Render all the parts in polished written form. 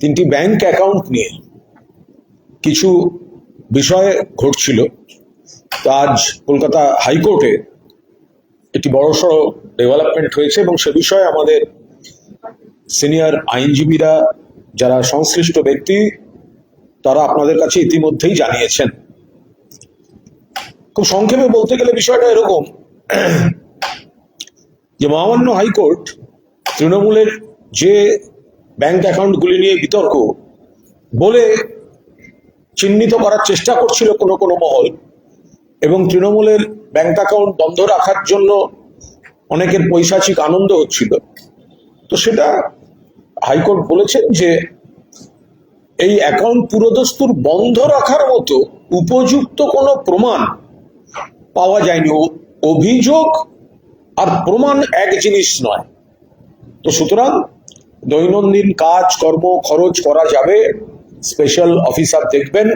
তিনটি bank account নিয়ে কিছু বিষয় ঘটছিল। তো আজ কলকাতা হাইকোর্টে একটি বড়সড় ডেভেলপমেন্ট হয়েছে এবং সে বিষয়ে আমাদের সিনিয়র আইনজীবীরা যারা সংশ্লিষ্ট ব্যক্তি তারা আপনাদের কাছে ইতিমধ্যেই জানিয়েছেন। খুব সংক্ষেপে বলতে গেলে বিষয়টা এরকম যে মহামান্য হাইকোর্ট তৃণমূলের যে ব্যাংক অ্যাকাউন্টগুলি নিয়ে বিতর্ক বলে চিহ্নিত করার চেষ্টা করছিল কোনো কোনো মহল, এবং তৃণমূলের ব্যাংক অ্যাকাউন্ট বন্ধ রাখার জন্য অনেকের পৈশাচিক আনন্দ হচ্ছিল। তো সেটা হাইকোর্ট বলেছেন যে এই অ্যাকাউন্ট পুরোদস্তুর বন্ধ রাখার মতো উপযুক্ত কোনো প্রমাণ পাওয়া যায়নি। অভিযোগ আর প্রমাণ এক জিনিস নয়। তো সুতরাং দৈনন্দিন কাজ কর্ম খরচ করা যাবে, স্পেশাল অফিসার দেখবেন,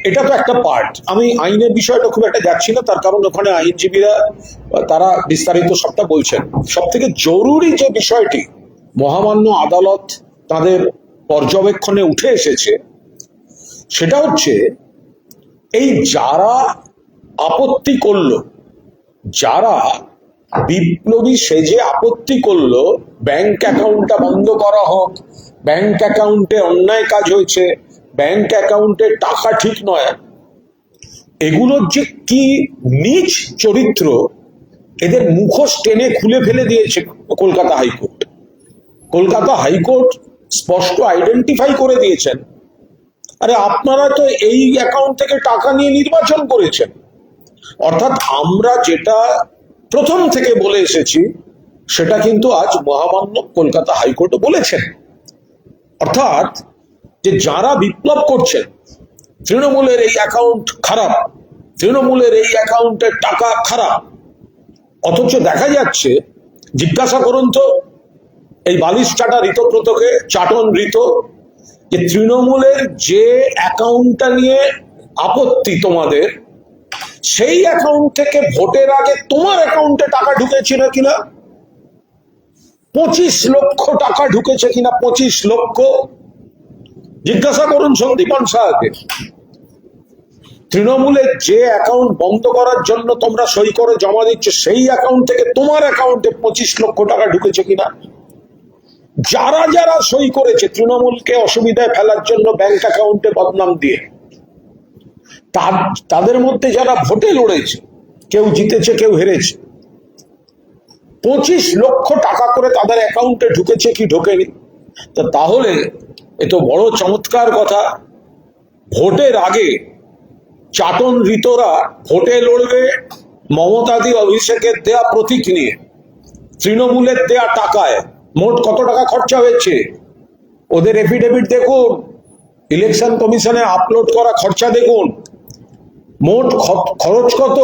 এটা তো একটা পার্ট। আমি আইনের বিষয়টা খুব একটা যাচ্ছি না, তার কারণ ওখানে আইনজীবীরা তারা বিস্তারিত সবটা বলছেন। সব থেকে জরুরি যে বিষয়টি মহামান্য আদালত তাদের পর্যবেক্ষণে উঠে এসেছে সেটা হচ্ছে এই যারা আপত্তি করলো, যারা বিপ্লবী সেজে আপত্তি করলো ব্যাংক অ্যাকাউন্টটা বন্ধ করা হোক, ব্যাংক অ্যাকাউন্টে অন্যায় কাজ হয়েছে, ব্যাংক অ্যাকাউন্টে টাকা ঠিক নয়, এগুলোর যে কি নীচ চরিত্র এদের মুখোশ টেনে খুলে ফেলে দিয়েছে কলকাতা হাইকোর্ট। কলকাতা হাইকোর্ট স্পষ্ট আইডেন্টিফাই করে দিয়েছেন, আরে আপনারা তো এই অ্যাকাউন্ট থেকে টাকা নিয়ে নির্বাচন করেছেন। অর্থাৎ আমরা যেটা প্রথম থেকে বলে এসেছি সেটা কিন্তু আজ মহামান্য কলকাতা হাইকোর্টও বলেছেন। অর্থাৎ যে যারা বিপ্লব করছেন তৃণমূলের এই অ্যাকাউন্ট খারাপ, তৃণমূলের এই অ্যাকাউন্টের টাকা খারাপ, অথচ দেখা যাচ্ছে, জিজ্ঞাসা করুন তো এই বালিশ চাটা ঋতব্রতকে, চাটন ঋত, যে তৃণমূলের যে অ্যাকাউন্টটা নিয়ে আপত্তি তোমাদের, সেই অ্যাকাউন্ট থেকে ভোটের আগে তোমার অ্যাকাউন্টে টাকা ঢুকেছে না কিনা, 25 লক্ষ টাকা ঢুকেছে কিনা, 25 লক্ষ। জিজ্ঞাসা করুন সন্দীপন সাহাকে। তৃণমূলের যে অ্যাকাউন্ট বন্ধ করার জন্য তোমরা সই করে জমা দিচ্ছ সেই অ্যাকাউন্ট থেকে তোমার অ্যাকাউন্টে 25 লক্ষ টাকা ঢুকেছে কিনা। যারা যারা সই করেছে তৃণমূলকে অসুবিধায় ফেলার জন্য ব্যাংক অ্যাকাউন্টে বদনাম দিয়ে, তাদের মধ্যে যারা ভোটে লড়েছে, কেউ জিতেছে কেউ হেরেছে, 25 লক্ষ টাকা করে তাদের অ্যাকাউন্টে ঢুকেছে কি ঢোকেনি। তাহলে এ তো বড় চমৎকার কথা। ভোটের আগে চাটন ঋতরা ভোটে লড়বে মমতাদি অভিষেকের দেয়া প্রতীক নিয়ে, তৃণমূলের দেয়া টাকায় মোট কত টাকা খরচা হয়েছে ওদের এফিডেভিট দেখুন, ইলেকশন কমিশনে আপলোড করা খরচা দেখুন, মোট খরচ কত,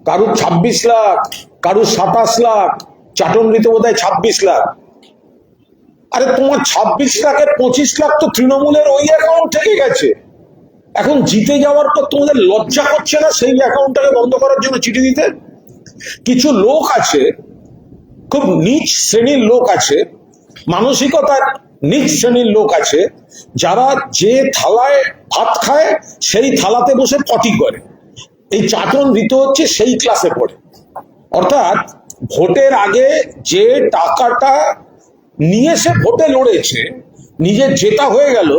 কারুর 26 লাখ, কারুর 27 লাখ, চাটন ঋতু বোধহয় 26 লাখ। আরে তোমার 26 লাখের 25 লাখ তো তৃণমূলের ওই অ্যাকাউন্ট থেকে গেছে। এখন জিতে যাওয়ার পর তোমাদের লজ্জা করছে না সেই অ্যাকাউন্টটাকে বন্ধ করার জন্য চিঠি দিতে? কিছু লোক আছে, খুব নিচ শ্রেণীর লোক আছে, মানসিকতার নিচ শ্রেণীর লোক আছে, যারা যে থালায় ভাত খায় সেই থালাতে বসে পটি করে। এই চাটন ঋতু হচ্ছে সেই ক্লাসে পড়ে। অর্থাৎ ভোটের আগে যে টাকাটা নিয়ে সে ভোটে লড়েছে, নিজের জেতা হয়ে গেল,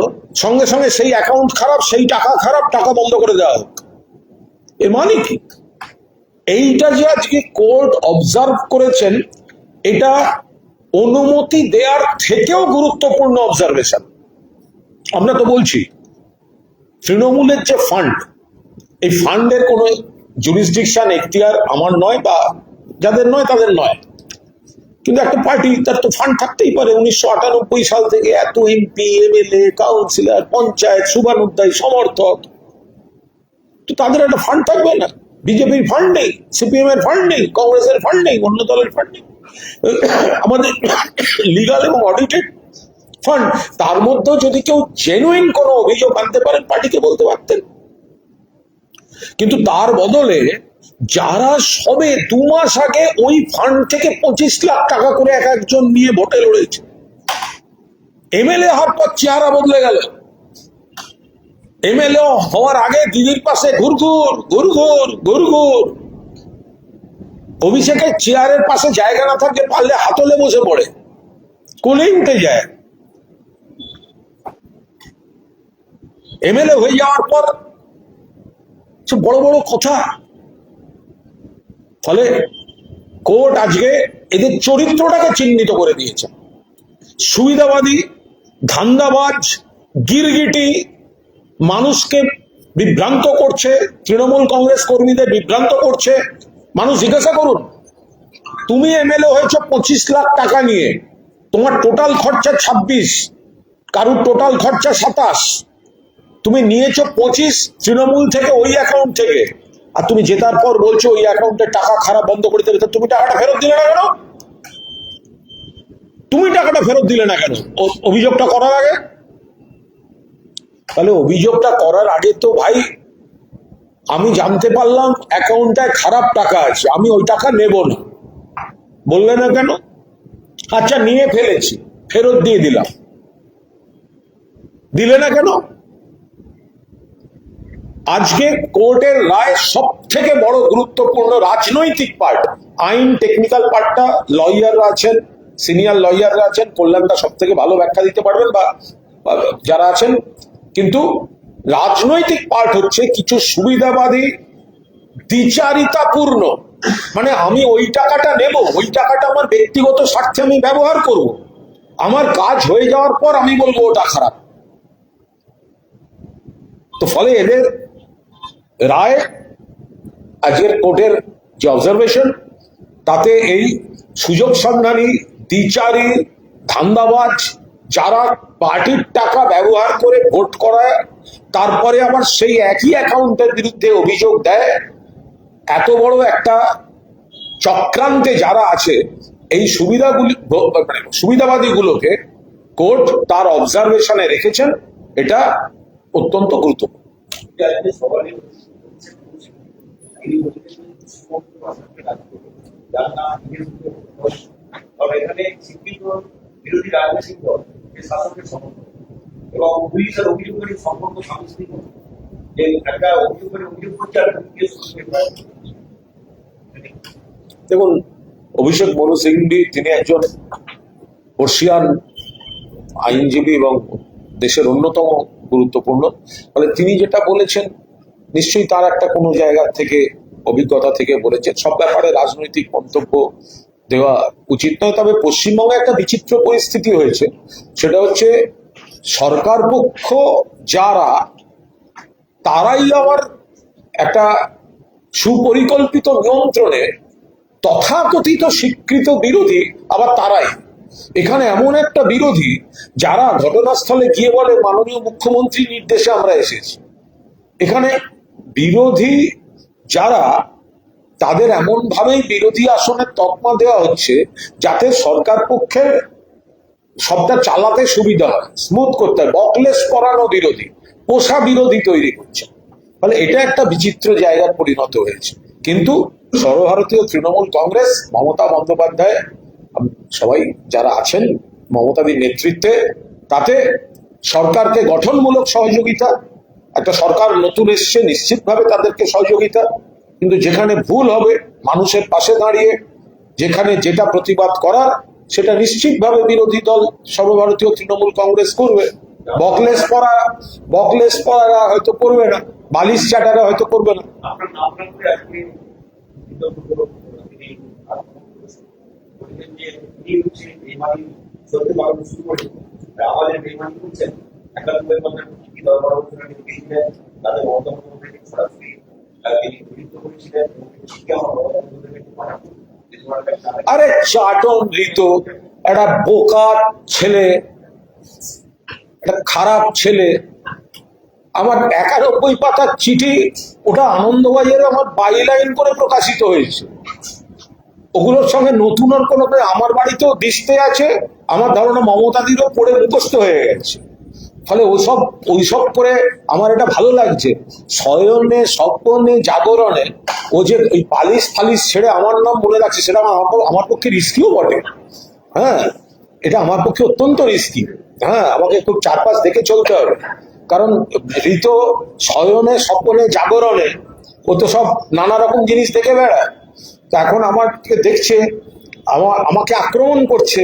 সঙ্গে সঙ্গে সেই অ্যাকাউন্ট খারাপ, সেই টাকা খারাপ, টাকা বন্ধ করে দেওয়া হোক। এর মানে কি? এইটা যে আজকে কোর্ট অবজার্ভ করেছেন, এটা অনুমতি দেওয়ার থেকেও গুরুত্বপূর্ণ অবজারভেশন। আমরা তো বলছি তৃণমূলের যে ফান্ড, এই ফান্ডের কোনো জুরিসডিকশন এখতিয়ার আমার নয়, বা যাদের নয় তাদের নয়, কিন্তু একটা পার্টি তার তো ফান্ড থাকতেই পারে। 1998 সাল থেকে এত এমপি, এমএলএ, কাউন্সিলর, পঞ্চায়েত, শুভানুধ্যায়ী, সমর্থক, তো তাদের একটা ফান্ড থাকবে না? বিজেপির ফান্ড নেই, সিপিএম এর ফান্ড নেই, কংগ্রেসের ফান্ড নেই, অন্য দলের ফান্ড নেই, আমাদের লিগাল এবং অডিটেড ফান্ড। তার মধ্যেও যদি কেউ জেনুইন কোনো অভিযোগ আনতে পারেন, পার্টিকে বলতে পারতেন। কিন্তু তার বদলে যারা সবে 2 মাস আগে ওই ফান্ড থেকে 25 লাখ টাকা করে এক একজন নিয়ে ভোটে লড়েছে, এমএলএ হওয়ার পর চেহারা বদলে গেল। এমএলএ হওয়ার আগে দিদির পাশে ঘুরঘুর ঘুরঘুর ঘুরঘুর। অভিষেকের চেয়ারের পাশে জায়গা না থাকলে পারলে হাতলে বসে পড়ে, কোলেই উঠে যায়। এমএলএ হয়ে যাওয়ার পর বড় বড় কথা। ফলে কোর্ট আজকে এদের চরিত্রটাকে চিহ্নিত করে দিয়েছে। সুবিধাবাদী, ধান্দাবাজ, গিরগিটি, মানুষকে বিভ্রান্ত করছে, তৃণমূল কংগ্রেস কর্মীদের বিভ্রান্ত করছে। মানুষ জিজ্ঞাসা করুন, তুমি এমএলএ হয়েছে 25 লাখ টাকা নিয়ে, তোমার টোটাল খরচা 26, কারুর টোটাল খরচা 27, তুমি নিয়েছো 25 তৃণমূল থেকে, ওই অ্যাকাউন্ট থেকে, আর তুমি জেতার পর বলছো ওই অ্যাকাউন্টে টাকা খারাপ বন্ধ করে দেবে। তুমি টাকাটা ফেরত দিলে না কেন? তুমি টাকাটা ফেরত দিলে না কেন অভিযোগটা করার আগে? তাহলে অভিযোগটা করার আগে তো ভাই আমি জানতে পারলাম অ্যাকাউন্টটায় খারাপ টাকা আছে, আমি ওই টাকা নেব না, বললে না কেন? আচ্ছা নিয়ে ফেলেছি, ফেরত দিয়ে দিলাম, দিলে না কেন? আজকে কোর্টের রায় সব থেকে বড় গুরুত্বপূর্ণ রাজনৈতিক পার্ট, আইন টেকনিক্যাল পার্টটা লয়াররা আছেন, সিনিয়র লয়াররা আছেন, কল্যাণটা সব থেকে ভালো ব্যাখ্যা দিতে পারবেন বা যারা আছেন, কিন্তু রাজনৈতিক পার্ট হচ্ছে কিছু সুবিধাবাদী দ্বিচারিতাপূর্ণ, মানে আমি ওই টাকাটা নেব, ওই টাকাটা আমার ব্যক্তিগত স্বার্থে আমি ব্যবহার করব, আমার কাজ হয়ে যাওয়ার পর আমি বলবো ওটা খারাপ। তো ফলে এদের রায়, আজকের কোর্টের যে অবজারভেশন, তাতে এই সুযোগ সন্ধানী, দ্বিচারী, ধান্দাবাজ, যারা পার্টির টাকা ব্যবহার করে ভোট করায়, তারপরে আবার সেই একই অ্যাকাউন্টের বিরুদ্ধে অভিযোগ দেয়, এত বড় একটা চক্রান্তে যারা আছে, এই সুবিধাবাদীগুলোকে কোর্ট তার অবজারভেশনে রেখেছেন। এটা অত্যন্ত গুরুত্বপূর্ণ। বিরোধী রাজনৈতিক দল শাসকের সমর্থন এবং পুলিশের অভিযোগের সম্পর্ক সাংস্কৃতিক, যে একটা অভিযোগ করছে আর দেখুন, অভিষেক মনু সিংভি তিনি একজন বর্ষিয়ান আইনজীবী এবং দেশের অন্যতম গুরুত্বপূর্ণ, ফলে তিনি যেটা বলেছেন নিশ্চয়ই তার একটা কোনো জায়গা থেকে অভিজ্ঞতা থেকে বলেছেন। সব ব্যাপারে রাজনৈতিক মন্তব্য দেওয়া উচিত নয়। তবে পশ্চিমবঙ্গে একটা বিচিত্র পরিস্থিতি হয়েছে, সেটা হচ্ছে সরকার পক্ষ যারা, তারাই আবার একটা সুপরিকল্পিত নিয়ন্ত্রণে তথাকথিত স্বীকৃত বিরোধী, আবার তারাই এখানে এমন একটা বিরোধী যারা ঘটনাস্থলে গিয়ে বলে মাননীয় মুখ্যমন্ত্রীর নির্দেশে আমরা এসেছি। এখানে বিরোধী যারা, তাদের এমন ভাবেই বিরোধী আসনের তকমা দেওয়া হচ্ছে যাতে সরকার পক্ষের সবটা চালাতে সুবিধা হয়, স্মুথ করতে হয়, বকলেস করানো বিরোধী, পোষা বিরোধী তৈরি করছে। ফলে এটা একটা বিচিত্র জায়গায় পরিণত হয়েছে। কিন্তু সর্বভারতীয় তৃণমূল কংগ্রেস, মমতা বন্দ্যোপাধ্যায়, সবাই যারা আছেন মমতাদির নেতৃত্বে, তাতে সরকারকে গঠনমূলক সহযোগিতা, একটা সরকার নতুন এসছে, নিশ্চিতভাবে তাদেরকে সহযোগিতা, কিন্তু যেখানে ভুল হবে মানুষের পাশে দাঁড়িয়ে, যেখানে যেটা প্রতিবাদ করার সেটা নিশ্চিতভাবে বিরোধী দল সর্বভারতীয় তৃণমূল কংগ্রেস করবে। বকলেস পড়ারা হয়তো করবে না, বালিশ চাটারা হয়তো করবে না। আরে চাটন ঋতু একটা বোকা ছেলে, একটা খারাপ ছেলে, আমার 91 পাতার চিঠি, ওটা আনন্দবাজারে আমার বাইলাইন করে প্রকাশিত হয়েছে। ওগুলোর সঙ্গে নতুন আর কোনো, আমার বাড়িতেও দিস্তে আছে, আমার ধারণা মমতাদিরও পড়ে মুখস্থ হয়ে গেছে। ফলে ওইসব করে আমার এটা ভালো লাগছে। শয়নে স্বপ্নে জাগরণে ও যে ওই পালিশ ফালিশ ছেড়ে আমার নাম মনে রাখছে, সেটা আমার পক্ষে রিস্কিও বটে। হ্যাঁ, এটা আমার পক্ষে অত্যন্ত রিস্কি। হ্যাঁ, আমাকে খুব চারপাশ দেখে চলতে হবে, কারণ ঋত শয়নে স্বপ্নে জাগরণে ও তো সব নানা রকম জিনিস দেখে বেড়ায়। তা এখন আমাকে দেখছে, আমাকে আক্রমণ করছে,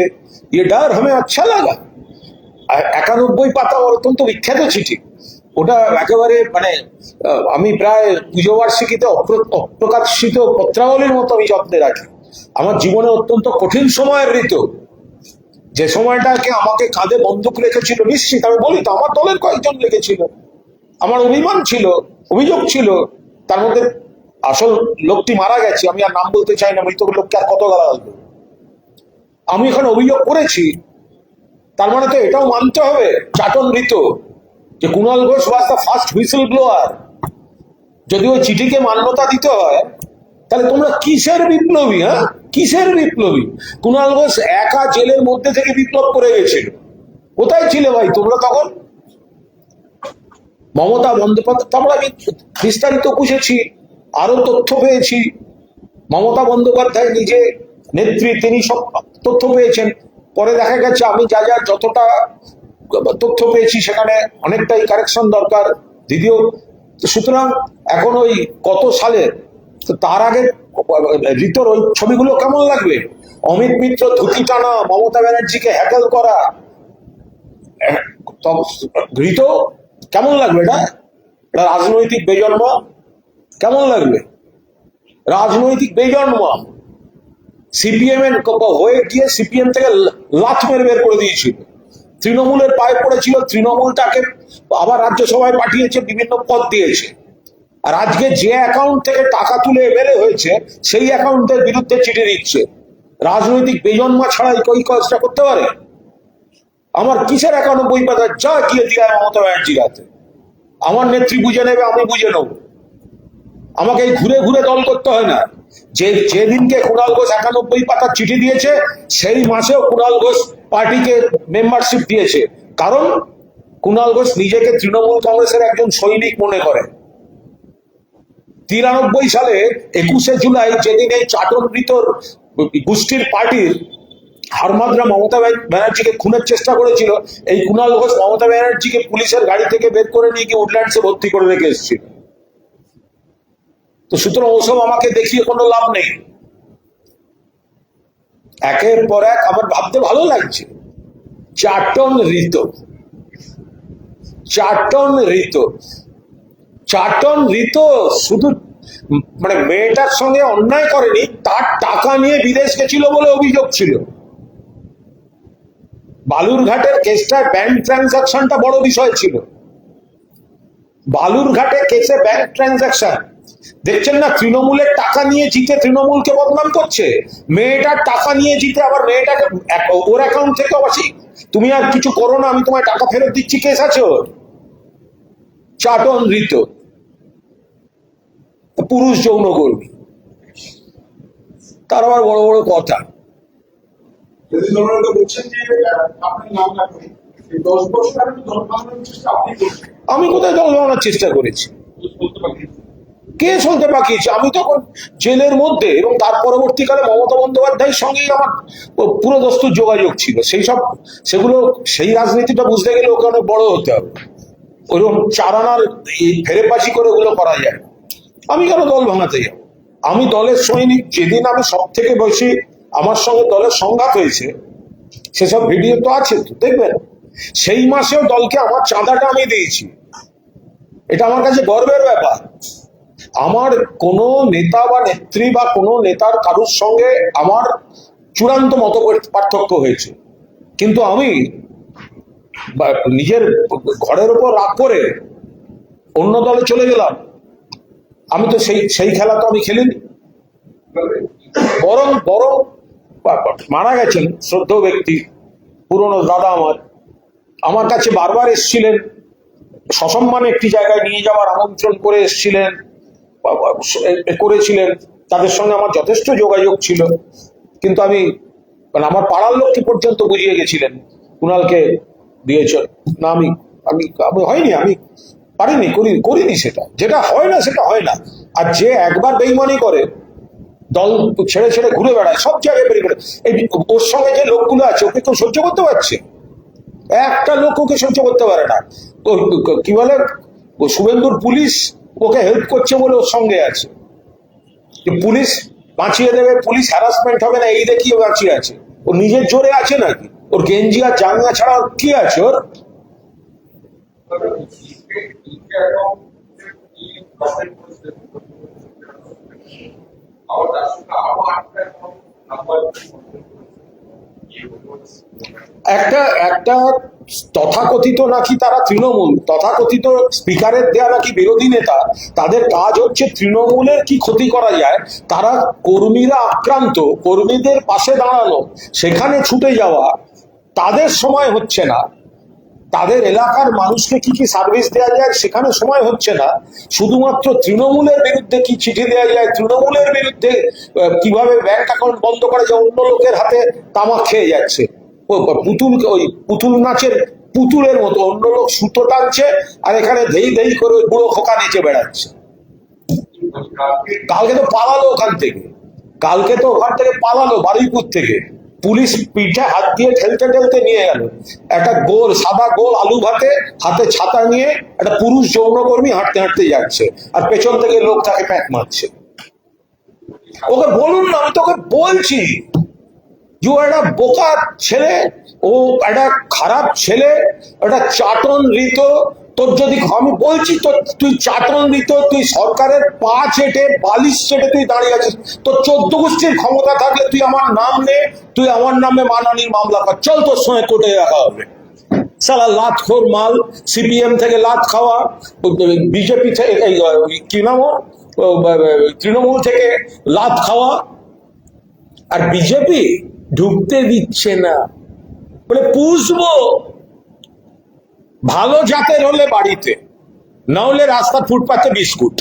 ইয়ে ডার হামে আচ্ছা লাগা। 91 পাতা অত্যন্ত বিখ্যাত চিঠি, ওটা একেবারে মানে আমি প্রায় পুজো বার্ষিকীতে অপ্রকাশিত পত্রাবলীর মতো আমি যত্নে রাখি। আমার জীবনে অত্যন্ত কঠিন সময়ের ঋতু, যে সময়টাকে আমাকে কাঁধে বন্দুক রেখেছিল, নিশ্চিত আমি বলি তো আমার দলের কয়েকজন লেগেছিল, আমার অভিমান ছিল, অভিযোগ ছিল, তার মধ্যে আসল লোকটি মারা গেছে, আমি আর নাম বলতে চাই না, মৃত লোককে আর কত গালাগাল দেব। আমি এখানে অভিযোগ করেছি, তার মানে তো এটাও মানতে হবে চাটন ঋতু যে Kunal Ghosh was the first whistle blower. যদি ওই চিঠিকে মান্যতা দিতে হয়, তাহলে তোমরা কিসের বিপ্লবী? হ্যাঁ, কিসের বিপ্লবী? কুণাল ঘোষ একা জেলের মধ্যে থেকে বিপ্লব করে গেছিল, কোথায় ছিলে ভাই তোমরা তখন? মমতা বন্দ্যোপাধ্যায়, তারপরে আমি বিস্তারিত বুঝেছি, আরো তথ্য পেয়েছি। মমতা বন্দ্যোপাধ্যায় নিজে নেত্রী, তিনি সব তথ্য পেয়েছেন। পরে দেখা গেছে আমি যতটা তথ্য পেয়েছি সেখানে অনেকটাই কারেকশন দরকার, দ্বিতীয়। সুতরাং এখন ওই কত সালে, তার আগে ঋতুর ওই ছবিগুলো কেমন লাগবে? অমিত মিত্র ধুতি টানা, মমতা ব্যানার্জিকে হ্যাকেল করা, ঋতু কেমন লাগবে? এটা রাজনৈতিক বেজন্ম কেমন লাগবে? রাজনৈতিক বেজন্ম। সিপিএম এর হয়ে গিয়ে সিপিএম থেকে লাথ মেরে বের করে দিয়েছিল, তৃণমূলের পায়ে পড়েছিল, তৃণমূলটাকে আবার রাজ্যসভায় পাঠিয়েছে, বিভিন্ন পদ দিয়েছে। আর আজকে যে অ্যাকাউন্ট থেকে টাকা তুলে এমএলএ হয়েছে সেই অ্যাকাউন্টের বিরুদ্ধে চিঠি দিচ্ছে। রাজনৈতিক বেজন্মা ছাড়াই ওই কাজটা করতে পারে? আমার কিসের 91 পাতা? যা গিয়ে দিয়ে মমতা ব্যানার্জির হাতে, আমার নেত্রী বুঝে নেবে, আমি বুঝে নেব। আমাকে এই ঘুরে ঘুরে দল করতে হয় না। যেদিনকে কুণাল ঘোষ 91 পাতার চিঠি দিয়েছে, সেই মাসেও কুণাল ঘোষ পার্টিকে মেম্বারশিপ দিয়েছে, কারণ কুণাল ঘোষ নিজেকে তৃণমূল কংগ্রেসের একজন সৈনিক মনে করে। 93 সালে 21শে জুলাই, যেদিন এই চাটন ঋতুর গোষ্ঠীর পার্টির হারমাদরা মমতা ব্যানার্জিকে খুনের চেষ্টা করেছিল, এই কুণাল ঘোষ মমতা ব্যানার্জিকে পুলিশের গাড়ি থেকে বের করে নিয়ে গিয়ে উডল্যান্ডসে ভর্তি করে রেখে এসেছিল। তো সুতরাং ওসব আমাকে দেখিয়ে কোনো লাভ নেই। একের পর এক আমার ভাবতে ভালো লাগছে, চাটন ঋতু, চাটন ঋতু, চাটন ঋতু শুধু মানে মেয়েটার সঙ্গে অন্যায় করেনি, তার টাকা নিয়ে বিদেশ গেছিল বলে অভিযোগ ছিল। বালুরঘাটের কেসটায় ব্যাংক ট্রানজাকশনটা বড় বিষয় ছিল। বালুরঘাটে কেসে ব্যাংক ট্রানজাকশন, দেখছেন না? তৃণমূলের টাকা নিয়ে জিতে তৃণমূলকে বদনাম করছে, মেয়েটার টাকা নিয়ে জিতে আবার মেয়েটাকে ওর অ্যাকাউন্ট থেকে অবশ্যই তুমি আর কিছু করো না, আমি তোমায় টাকা ফেরত দিচ্ছি, কেস আছে ওর। চাটন ঋতু, পুরুষ যৌনকর্মী, তার আবার বড় বড় কথা। আমি কোথায় দল ভাঙানোর চেষ্টা করেছি? কে শুনতে পাকিয়েছে? আমি তখন জেলের মধ্যে, এবং তার পরবর্তীকালে মমতা বন্দ্যোপাধ্যায়ের সঙ্গেই আমার পুরো দস্তুর যোগাযোগ ছিল। সেগুলো সেই রাজনীতিটা বুঝতে গেলে ওকে অনেক বড় হতে হবে। ওইরকম চারানার ফেরেবাজি করে ওগুলো করা যায়। আমি কেন দল ভাঙাতে যাব? আমি দলের সৈনিক। যেদিন আমি সব থেকে বেশি আমার সঙ্গে দলের সংঘাত হয়েছে, সেসব ভিডিও তো আছে, তো দেখবেন। সেই মাসেও দলকে আমার চাঁদাটা আমি দিয়েছি, এটা আমার কাছে গর্বের ব্যাপার। আমার কোনো নেতা বা নেত্রী বা কোনো নেতার কারুর সঙ্গে আমার চূড়ান্ত মত পার্থক্য হয়েছে, কিন্তু আমি নিজের ঘরের উপর রাগ করে অন্য দলে চলে গেলাম। আমি তো সেই খেলা তো আমি খেলিনি। বরং মারা গেছেন শ্রদ্ধেয় ব্যক্তি, পুরনো দাদা আমার কাছে বারবার এসেছিলেন, সসম্মানে একটি জায়গায় নিয়ে যাওয়ার আমন্ত্রণ করে এসেছিলেন, করেছিলেন। তাদের সঙ্গে আমার যথেষ্ট যোগাযোগ ছিল, কিন্তু আমি মানে আমার পাড়ার লোককে পর্যন্ত বুঝিয়ে গেছিলেন কুণালকে দিয়েছ না। আমি হয়নি, আমি পারিনি, করিনি। সেটা যেটা হয় না সেটা হয় না। আর যে একবার বেইমানি করে, দল ছেড়ে ছেড়ে ঘুরে বেড়ায়, সব জায়গায় বেরিয়ে বেড়ায়, এই ওর সঙ্গে যে লোকগুলো আছে ওকে কেউ সহ্য করতে পারছে? একটা লোক ওকে সহ্য করতে পারে না। কি বলে, শুভেন্দুর পুলিশ ওকে হেল্প করছে বলে ওর সঙ্গে আছে, যে পুলিশ বাঁচিয়ে দেবে, পুলিশ হ্যারাসমেন্ট হবে না, এই দেখিয়ে বাঁচিয়ে আছে। ও নিজের জোরে আছে নাকি? ওর গেঞ্জি আর জাঙ্গা ছাড়া কি আছে ওর? একটা একটা তথাকথিত নাকি তারা তৃণমূল, তথাকথিত স্পিকারের দেয়া নাকি বিরোধী নেতা, তাদের কাজ হচ্ছে তৃণমূলের কি ক্ষতি করা যায়, তারা কর্মীরা আক্রান্ত, কর্মীদের পাশে দাঁড়ানো, সেখানে ছুটে যাওয়া, তাদের সময় হচ্ছে না। তাদের এলাকার মানুষকে কি কি সার্ভিস দেওয়া যায় সেখানে সময় হচ্ছে না। শুধুমাত্র তৃণমূলের বিরুদ্ধে কি চিঠি দেওয়া যায়, তৃণমূলের বিরুদ্ধে কিভাবে ব্যাংক অ্যাকাউন্ট বন্ধ করা যায়, অন্য লোকের হাতে তামাক খেয়ে যাচ্ছে। ওই পুতুল নাচের পুতুলের মতো অন্য লোক সুতো টানছে আর এখানে ধেই ধেই করে ওই বুড়ো খোকা নেচে বেড়াচ্ছে। কালকে তো পালালো ওখান থেকে, কালকে তো ওখান থেকে পালালো বারুইপুর থেকে, পুলিশ পিঠে হাত দিয়ে ঠেলতে ঠেলতে নিয়ে গেল। একটা গোল সাদা গোল আলু ভাতে হাতে ছাতা নিয়ে একটা পুরুষ যৌনকর্মী হাঁটতে হাঁটতে যাচ্ছে আর পেছন থেকে লোক তাকে প্যাক মারছে। ওকে বলুন না, আমি তোকে বলছি, যে একটা বোকা ছেলে, ও একটা খারাপ ছেলে, একটা চাটন ঋত। তোর যদি, আমি বলছি তো, তুই চাটন ঋত, তুই সরকারের পা চেটে বালিশ চেটে তুই দাঁড়িয়ে আছিস। তোর 14 গোষ্ঠীর ক্ষমতা থাকলে তুই আমার নাম নে, তুই আমার নামে মানহানির মামলা কর, চল তোর সঙ্গে কোর্টে রাখা হবে। সালা লাতখোর মাল, সিপিএম থেকে লাত খাওয়া, বিজেপি থেকে কি নাম, তৃণমূল থেকে লাত খাওয়া, আর বিজেপি ঢুকতে দিচ্ছে না বলে পুষবো। ভালো জাতের হলে বাড়িতে, না হলে রাস্তার ফুটপাতে বিস্কুট।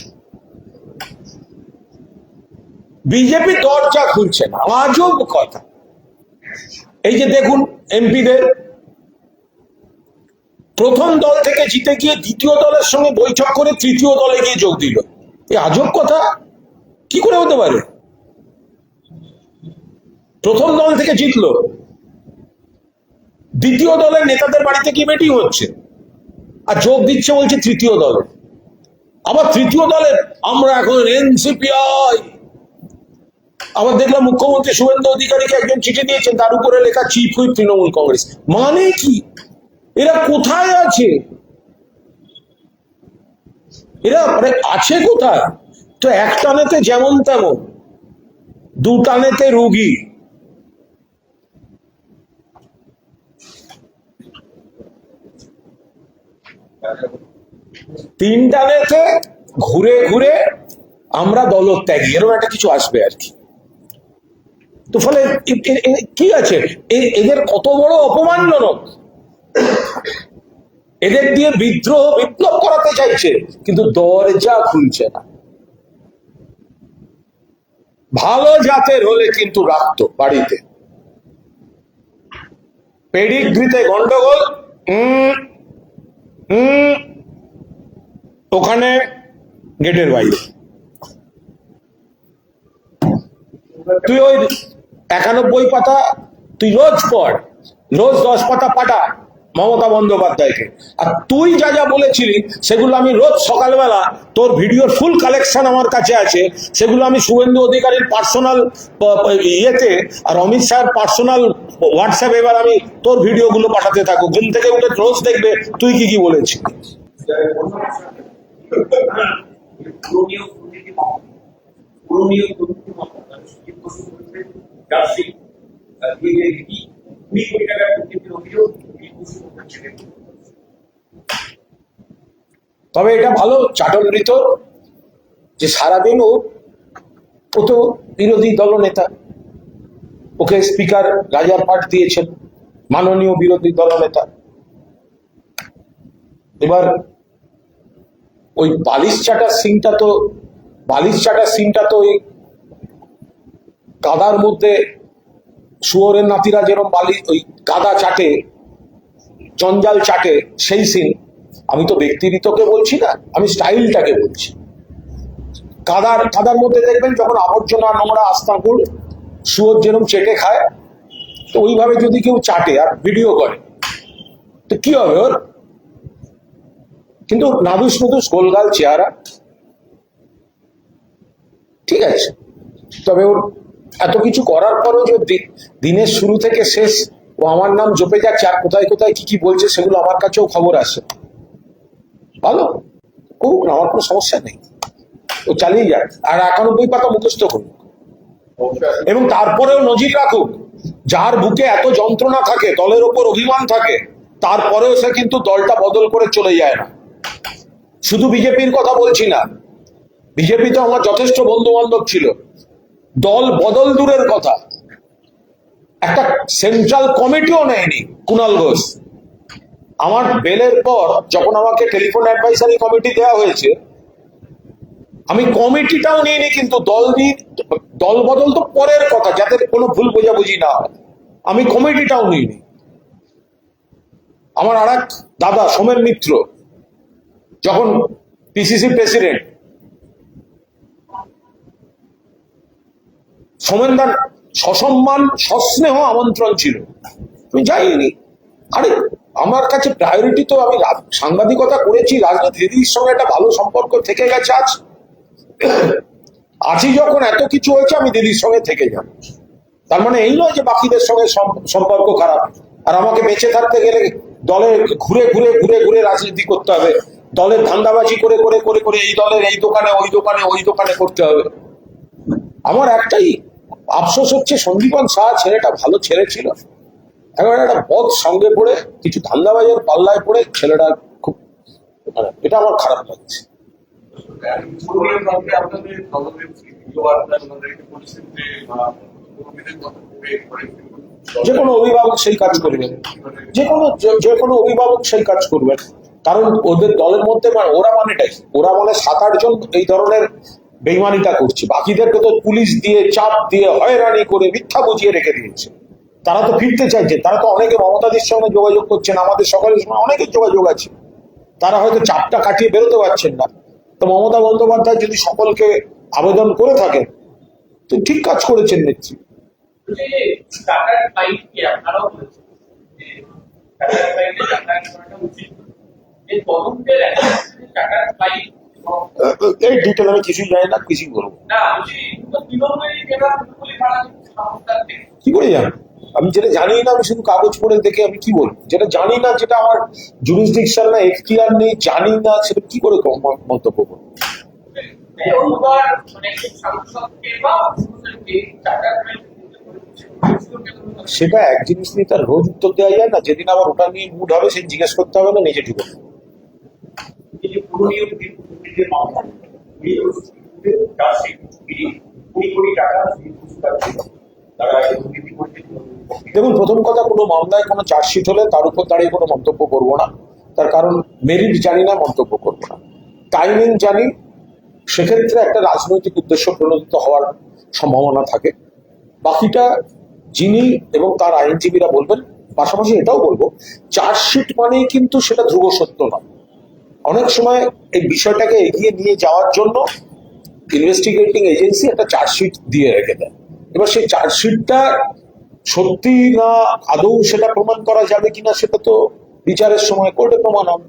বিজেপি দরজা খুলছে না, আজব কথা। এই যে দেখুন এমপিদের প্রথম দল থেকে জিতে গিয়ে দ্বিতীয় দলের সঙ্গে বৈঠক করে তৃতীয় দলে গিয়ে যোগ দিল। এই আজব কথা কি করে হতে পারে? প্রথম দল থেকে জিতলো, দ্বিতীয় দলের নেতাদের বাড়িতে কি মিটিং হচ্ছে আর যোগ দিচ্ছে বলছে তৃতীয় দলে। আবার তৃতীয় দলের আমরা এখন এনসিপিআই। আবার দেখলাম মুখ্যমন্ত্রী শুভেন্দু অধিকারীকে একজন চিঠি দিয়েছেন, তার উপরে লেখা চিফ হুইপ তৃণমূল কংগ্রেস। মানে কি? এরা কোথায় আছে? এরা আছে কোথায়? তো এক টানেতে যেমন তেমন, দু টানেতে রুগী। তিন টানেতে ঘুরে ঘুরে আমরা দলত্যাগী, এরকম একটা কিছু আসবে আর কি। তো ফলে কি আছে, এদের কত বড় অপমানজনক। এদের দিয়ে বিদ্রোহ বিপ্লব করাতে চাইছে, কিন্তু দরজা খুলছে না। ভালো জাতের হলে কিন্তু রাখতো বাড়িতে। পেডিগ্রিতে গন্ডগোল, ওখানে গেটের বাইরে। তুই ওই 91 পাতা তুই রোজ পড়, রোজ 10 পাতা পাঠা মমতা বন্দ্যোপাধ্যায়কে। আর তুই যা যা বলেছিলি সেগুলো আমি রোজ সকালবেলা, তোর ভিডিওর ফুল কালেকশন আমার কাছে আছে, সেগুলো আমি শুভেন্দু অধিকারীর পার্সোনাল ইয়েতে আর অমিত শাহের পার্সোনাল হোয়াটসঅ্যাপ, এবার আমি তোর ভিডিওগুলো পাঠাতে থাকো। ঘুম থেকে উঠে রোজ দেখবে তুই কি কি বলেছিস। তবে এটা ভালো চাটন ঋত যে সারাদিন ও তো বিরোধী দলনেতা, ওকে স্পিকার রাজার পাঠ দিয়েছেন, মাননীয় বিরোধী দলনেতা। এবার ওই বালিশ চাটার সিনটা তো ওই কাদার মধ্যে শুয়োরের নাতিরা যেরকম ওই কাদা চাটে, জঞ্জাল চাটে, সেই সিন। আমি তো ব্যক্তিগতকে বলছি না, আমি স্টাইলটাকে বলছি। কাদার মধ্যে দেখবেন যখন আবর্জনা নোংরা আস্তাকুল শুয়োর যেরকম চেটে খায়, তো ওইভাবে যদি কেউ চাটে আর ভিডিও করে, তো কি হবে ওর? কিন্তু নাদুস নুদুস গোলগাল চেহারা, ঠিক আছে। তবে ওর এত কিছু করার পরও যে দিনের শুরু থেকে শেষ ও আমার নাম জপে যাচ্ছে আর কোথায় কোথায় কি কি বলছে সেগুলো আমার কাছেও খবর আসে, ভালো করুক না, আমার কোনো সমস্যা নেই, ও চালিয়ে যাক আর 91 পাতা মুখস্থ করুক। এবং তারপরেও নজির রাখুক, যার বুকে এত যন্ত্রণা থাকে, দলের ওপর অভিমান থাকে, তারপরেও সে কিন্তু দলটা বদল করে চলে যায় না। শুধু বিজেপির কথা বলছি না, বিজেপিতে আমার যথেষ্ট বন্ধু বান্ধব ছিল, দল বদল দূরের কথা, একটা সেন্ট্রাল কমিটিও নেয়নি কুণাল ঘোষ। আমার বেলের পর যখন আমাকে টেলিফোন অ্যাডভাইসারি কমিটি দেওয়া হয়েছে, আমি কমিটিটাও নিইনি, কিন্তু দল বদল তো পরের কথা, যাতে কোনো ভুল বোঝাবুঝি না হয়, আমি কমিটিটাও নিইনি। আমার আর এক দাদা সোমেন মিত্র যখন পিসিসি প্রেসিডেন্ট, সোমেনদার সসম্মান সস্নেহ আমন্ত্রণ ছিল, আমি যাইনি। আরে আমার কাছে প্রায়োরিটি তো, আমি সাংবাদিকতা করেছি, রাজনীতির সঙ্গে একটা ভালো সম্পর্ক থেকে গেছে, আছি যখন এত কিছু হয়েছে আমি দিদির সঙ্গে থেকে যাব। তার মানে এই নয় যে বাকিদের সঙ্গে সম্পর্ক খারাপ, আর আমাকে বেঁচে থাকতে গেলে দলে ঘুরে ঘুরে ঘুরে ঘুরে রাজনীতি করতে হবে, দলের ধান্দাবাজি করে করে করে করে এই দলের এই দোকানে ওই দোকানে ওই দোকানে করতে হবে। আমার একটাই আফসোস হচ্ছে, সন্দীপন শাহ ছেলেটা ভালো ছেলে ছিল, এখন একটা পথ সঙ্গে পড়ে কিছু ধান্দাবাজের পাল্লায় পড়ে ছেলেটা খুব, এটা আমার খারাপ লাগছে। যে কোনো অভিভাবক সেই কাজ করবেন, যে কোনো অভিভাবক সেই কাজ করবেন, কারণ ওদের দলের মধ্যে ওরা মানেটাই, ওরা মানে 7-8 জন এই ধরনের বেইমানিটা করছে, বাকিদেরকে তো পুলিশ দিয়ে চাপ দিয়ে হয়রানি করে মিথ্যা বুঝিয়ে রেখে দিয়েছে। তারা তো ফিরতে চাইছে, তারা তো অনেকে মমতাদির সঙ্গে যোগাযোগ করছেন, আমাদের সকলের সঙ্গে অনেকের যোগাযোগ আছে, তারা হয়তো চাপটা কাটিয়ে বেরোতে পারছেন না। তো মমতা বন্দ্যোপাধ্যায় যদি সকলকে আবেদন করে থাকেন, তো ঠিক কাজ করেছেন নেত্রী। এই ডিটেল আমি কিছুই জানি না, কিছুই বলবো কি করে জানি, আমি যেটা জানি না, আমি শুধু কাগজ পড়ে দেখে আমি কি বলবো, যেটা জানি না, যেটা আমার জুরিসডিকশন না এখতিয়ার নেই, জানি না, সেটা কি করে মন্তব্য করবো? সেটা এক জিনিস নিয়ে তার রোজ উত্তর দেওয়া যায় না, যেদিন আবার ওটা নিয়ে মুড হবে সে জিজ্ঞেস করতে হবে না, নিজে ঢুকে দেখুন। প্রথম কথা, কোনো মামলায় কোনো চার্জশিট হলে তার উপর দাঁড়িয়ে কোনো মন্তব্য করবো না, তার কারণ মেরিট জানি না, মন্তব্য করবো না। টাইমিং জানি, সেক্ষেত্রে একটা রাজনৈতিক উদ্দেশ্য প্রণোদিত হওয়ার সম্ভাবনা থাকে। বাকিটা যিনি এবং তার আইনজীবীরা বলবেন। পাশাপাশি এটাও বলবো, চার্জশিট মানেই কিন্তু সেটা ধ্রুব সত্য নয়। অনেক সময় এই বিষয়টাকে এগিয়ে নিয়ে যাওয়ার জন্য ইনভেস্টিগেটিং এজেন্সি একটা চার্জশিট দিয়ে রেখে দেয়। এবার সেই চার্জশিটটা সত্যি না আদৌ সেটা প্রমাণ করা যাবে কিনা, সেটা তো বিচারের সময় কোর্টে প্রমাণ হবে।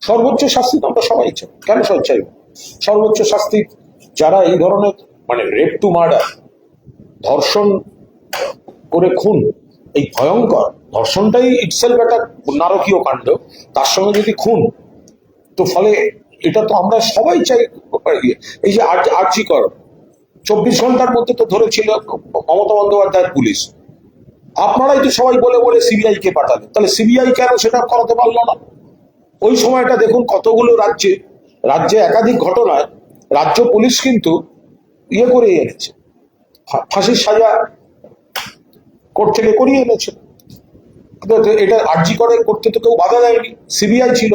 সর্বোচ্চ শাস্তি তো আমরা সবাই চাই, কেন চাইব? সর্বোচ্চ শাস্তি যারা এই ধরনের মানে রেপ টু মার্ডার, ধর্ষণ করে খুন, এই ভয়ঙ্কর ধর্ষণটাই ইটসেলফ একটা নারকীয় কাণ্ড, তার সঙ্গে যদি খুন, তো ফলে এটা তো আমরা সবাই চাই। এই যে আরজি কর 24 ঘন্টার মধ্যে তো ধরেছিল মমতা বন্দ্যোপাধ্যায়ের পুলিশ, আপনারাই তো সবাই বলে বলে সিবিআই কে পাঠালেন, তাহলে সিবিআই কেন সেটা করাতে পারলো না? ওই সময়টা দেখুন কতগুলো রাজ্যে একাধিক ঘটনায় রাজ্য পুলিশ কিন্তু ইয়ে করে এনেছে, ফাঁসির সাজা কোর্ট থেকে করিয়ে এনেছে। এটা আরজি করে করতে তো কেউ বাধা দেয়নি, সিবিআই ছিল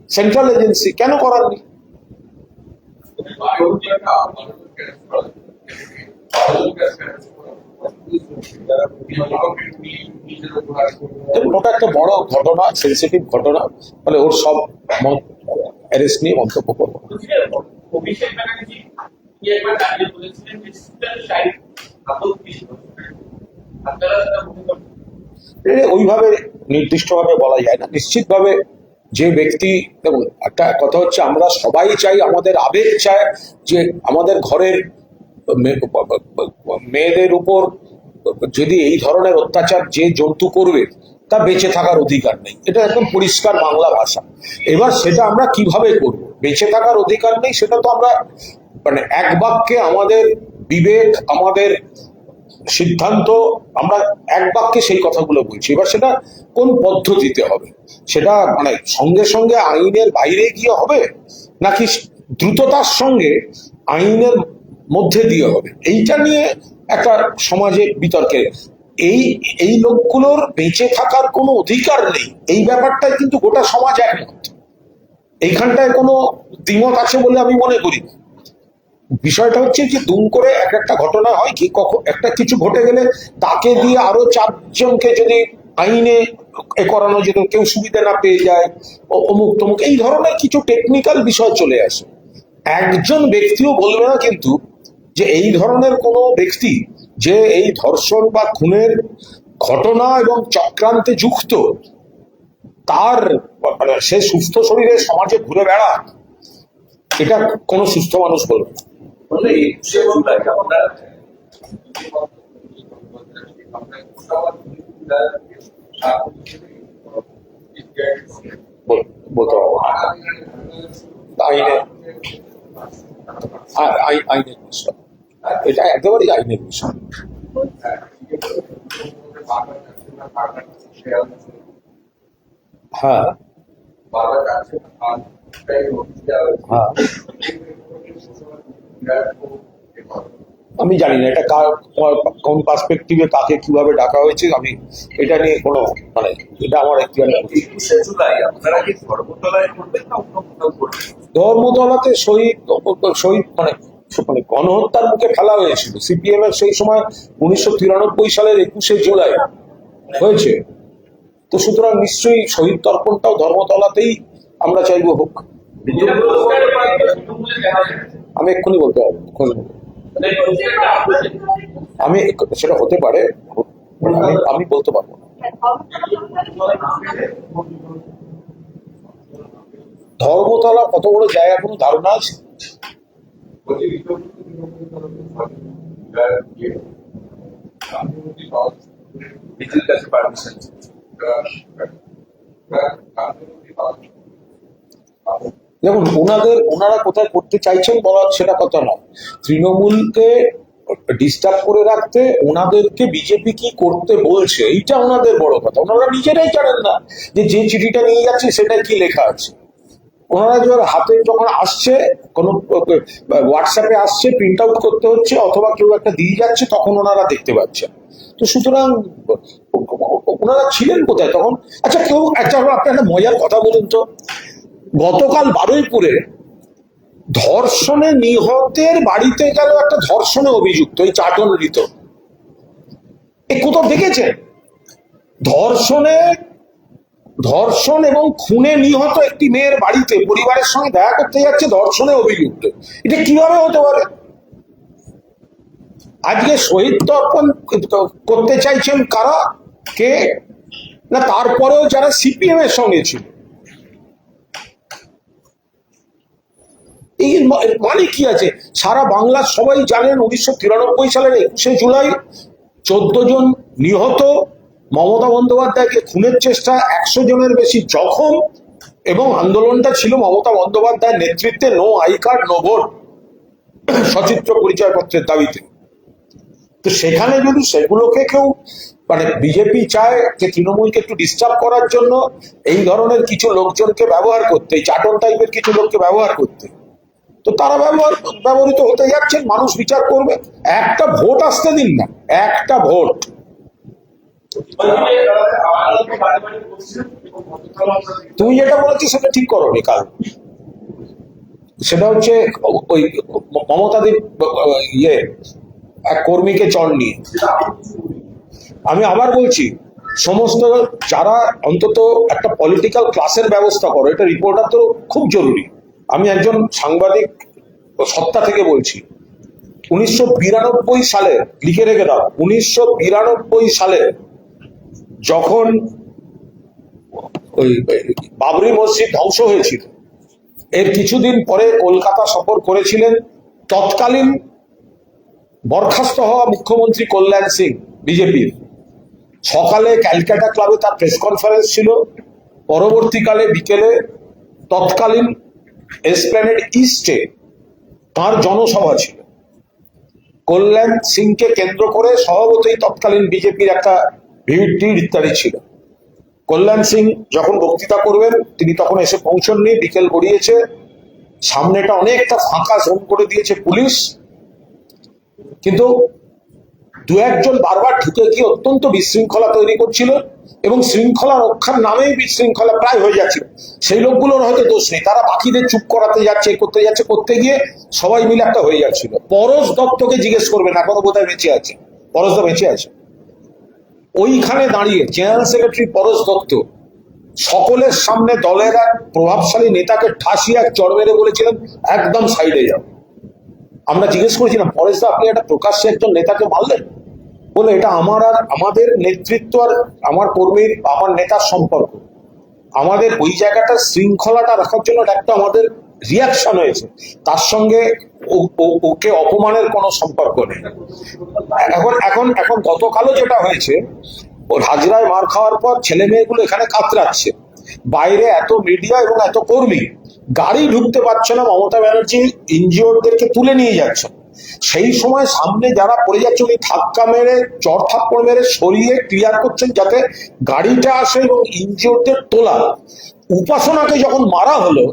সেন্ট্রাল এজেন্সি, কেন করাননি? দেখুন, ওটা একটা বড় ঘটনা, সেন্সিটিভ ঘটনা, ফলে ওর সব অ্যারেস্ট নিয়ে মন্তব্য করবো না। অভিষেক ব্যানার্জি একবার দাঁড়িয়ে বলেছিলেন যে সিস্টার সাইড আপত্তি আপনারা সেটা মনে করেন? ওইভাবে নির্দিষ্টভাবে বলা যায় না। নিশ্চিতভাবে যে ব্যক্তি, দেখুন একটা কথা হচ্ছে, আমরা সবাই চাই, আমাদের আবেগ চায় যে আমাদের ঘরের মেয়েদের উপর যদি এই ধরনের অত্যাচার যে জন্তু করবে তা বেঁচে থাকার অধিকার নেই, এটা একদম পরিষ্কার বাংলা ভাষা। এবার সেটা আমরা কিভাবে করব? বেঁচে থাকার অধিকার নেই, সেটা তো আমরা মানে এক বাক্যে আমাদের বিবেক, আমাদের সিদ্ধান্ত, আমরা এক বাক্যে সেই কথাগুলো বলছি। এবার সেটা কোন পদ্ধতিতে হবে, সেটা মানে সঙ্গে সঙ্গে আইনের বাইরে গিয়ে হবে, নাকি দ্রুততার সঙ্গে আইনের মধ্যে দিয়ে হবে, এইটা নিয়ে একটা সমাজে বিতর্কে। এই এই লোকগুলোর বেঁচে থাকার কোনো অধিকার নেই, এই ব্যাপারটাই কিন্তু গোটা সমাজ একমত। এইখানটায় কোনো দ্বিমত আছে বলে আমি মনে করি না। বিষয়টা হচ্ছে যে দুম করে একটা ঘটনা হয় কি, কখন একটা কিছু ঘটে গেলে তাকে দিয়ে আরো চারজনকে যদি আইনে করানো যেত, কেউ সুবিধা না পেয়ে যায়, অমুক তমুক, এই ধরনের কিছু টেকনিক্যাল বিষয় চলে আসে। একজন ব্যক্তিও বলবে না কিন্তু যে এই ধরনের কোনো ব্যক্তি যে এই ধর্ষণ বা খুনের ঘটনা এবং চক্রান্তে যুক্ত, তার মানে সে সুস্থ শরীরে সমাজে ঘুরে বেড়া, এটা কোনো সুস্থ মানুষ বলবে না। বলতে পারবো না। আইনের বিষয়, এটা একেবারেই আইনের বিষয়। হ্যাঁ হ্যাঁ, আমি জানি না এটা কোন পার্সপেক্টিভে কাকে কিভাবে ডাকা হয়েছে, আমি এটা নিয়ে কোনো মানে এটা আমার ধর্মতলাতে শহীদ মানে মানে গণহত্যার মুখে ফেলা হয়েছিল সিপিএম এর সেই সময় 1993 সালের 21শে জুলাই হয়েছে। তো সুতরাং নিশ্চয়ই শহীদ তর্পণটাও ধর্মতলাতেই আমরা চাইবো হোক। আমি এক্ষুনি বলতে পারবো, আমি সেটা হতে পারে, আমি বলতে পারবো না। ধর্মতলা কত বড় জায়গা কোনো ধারণা আছে? দেখুন, ওনারা কোথায় করতে চাইছেন বলা সেটা কথা নয়। তৃণমূলকে ডিস্টার্ব করে রাখতে ওনাদেরকে বিজেপি কি করতে বলছে, এইটা ওনাদের বড় কথা। ওনারা নিজেরাই জানেন না যে চিঠিটা নিয়ে যাচ্ছে সেটাই কি লেখা আছে। ওনারা যখন হাতে যখন আসছে, কোনো হোয়াটসঅ্যাপে আসছে, প্রিন্ট আউট করতে হচ্ছে, অথবা কেউ একটা দিয়ে যাচ্ছে, তখন ওনারা দেখতে পাচ্ছেন। তো সুতরাং ওনারা ছিলেন কোথায় তখন? আচ্ছা আপনি একটা মজার কথা বলুন তো, গতকাল বারুইপুরে ধর্ষণে নিহতের বাড়িতে গেল একটা ধর্ষণে অভিযুক্ত, এই চাটন ঋত, এ কোথাও দেখেছেন? ধর্ষণ এবং খুনে নিহত একটি মেয়ের বাড়িতে পরিবারের সঙ্গে দেখা করতে যাচ্ছে ধর্ষণে অভিযুক্ত, এটা কিভাবে হতে পারে? আজকে শহীদ তর্পণ করতে চাইছেন কারা, কে না, তারপরেও যারা সিপিএম এর সঙ্গে ছিল। এই মানে কি আছে? সারা বাংলার সবাই জানেন 1993 সালের 21শে জুলাই 14 জন নিহত, মমতা বন্দ্যোপাধ্যায়কে খুনের চেষ্টা, 100 জনের বেশি জখম, এবং আন্দোলনটা ছিল মমতা বন্দ্যোপাধ্যায়ের নেতৃত্বে no I card no vote, সচিত্র পরিচয়পত্রের দাবিতে। তো সেখানে যদি সেগুলোকে কেউ মানে বিজেপি চায় যে তৃণমূলকে একটু ডিস্টার্ব করার জন্য এই ধরনের কিছু লোকজনকে ব্যবহার করতে, চাটন টাইপের কিছু লোককে ব্যবহার করতে, তো তারা ব্যবহৃত হতে যাচ্ছেন, মানুষ বিচার করবে। একটা ভোট আসতে দিন না, একটা ভোট। তুমি যেটা বলেছি সেটা ঠিক করোনি কাল, সেটা হচ্ছে ওই মমতাদির এক কর্মীকে চড় নিয়ে। সেটা আমি কিছু বলি। আমি আবার বলছি, সমস্ত যারা অন্তত একটা পলিটিক্যাল ক্লাসের ব্যবস্থা করো, এটা রিপোর্টার তো খুব জরুরি। আমি একজন সাংবাদিক সত্তা থেকে বলছি, 1992 সালে, লিখে রেখে দাও, 1992 সালে যখন ওই বাবরি মসজিদ ধ্বংস হয়েছিল, এর কিছুদিন পরে কলকাতা সফর করেছিলেন তৎকালীন বরখাস্ত হওয়া মুখ্যমন্ত্রী কল্যাণ সিং, বিজেপির। সকালে ক্যালকাটা ক্লাবে তার প্রেস কনফারেন্স ছিল, পরবর্তীকালে বিকেলে তৎকালীন এসপ্ল্যানেড ইস্টে তার জনসভা ছিল। কল্যাণ সিংকে কেন্দ্র করে স্বভাবতই তৎকালীন বিজেপির একটা ভিড় ইত্যাদি ছিল। কল্যাণ সিং যখন বক্তৃতা করবেন, তিনি তখন এসে পৌঁছননি, বিকেল গড়িয়েছে, সামনেটা অনেকটা ফাঁকা জোন করে দিয়েছে পুলিশ, কিন্তু দু একজন বারবার ঢুকে গিয়ে অত্যন্ত বিশৃঙ্খলা তৈরি করছিল এবং শৃঙ্খলা রক্ষার নামেই বিশৃঙ্খলা প্রায় হয়ে যাচ্ছিল। সেই লোকগুলোর হয়তো দোষ নেই, তারা বাকিদের চুপ করাতে যাচ্ছে, করতে গিয়ে সবাই মিলে একটা হয়ে যাচ্ছিল। পরশ দত্তকে জিজ্ঞেস করবেন, এখনো বোধহয় বেঁচে আছে, পরশ দা বেঁচে আছে, ওইখানে দাঁড়িয়ে জেনারেল সেক্রেটারি পরশ দত্ত সকলের সামনে দলের এক প্রভাবশালী নেতাকে ঠাসিয়ে এক চড় মেরে বলেছিলেন, একদম সাইডে যাও। আমরা জিজ্ঞেস করেছিলাম, পরেশ দা আপনি একটা প্রকাশ্যে একজন নেতাকে মারলেন? বলে, এটা আমার আর আমাদের নেতৃত্ব আর আমার কর্মীর, আমার নেতার সম্পর্ক। আমাদের ওই জায়গাটা শৃঙ্খলাটা রাখার জন্য একটা আমাদের রিয়াকশন হয়েছে, তার সঙ্গে ওকে অপমানের কোনো সম্পর্ক নেই। এখন এখন এখন গতকালও যেটা হয়েছে, ওর হাজরায় মার খাওয়ার পর ছেলে মেয়েগুলো এখানে কাতরাচ্ছে, বাইরে এত মিডিয়া এবং এত কর্মী, গাড়ি ঢুকতে পারছে না, মমতা ব্যানার্জি ইনজিওরদেরকে তুলে নিয়ে যাচ্ছে। সেই সময় সামনে যারা পড়ে যাচ্ছে, উনি ধাক্কা মেরে, চড় থাপ্পড় মেরে সরিয়ে ক্লিয়ার করছেন যাতে গাড়িটা আসে এবং ইনজিওরদের তোলা। উপাসনাকে যখন মারা হলো,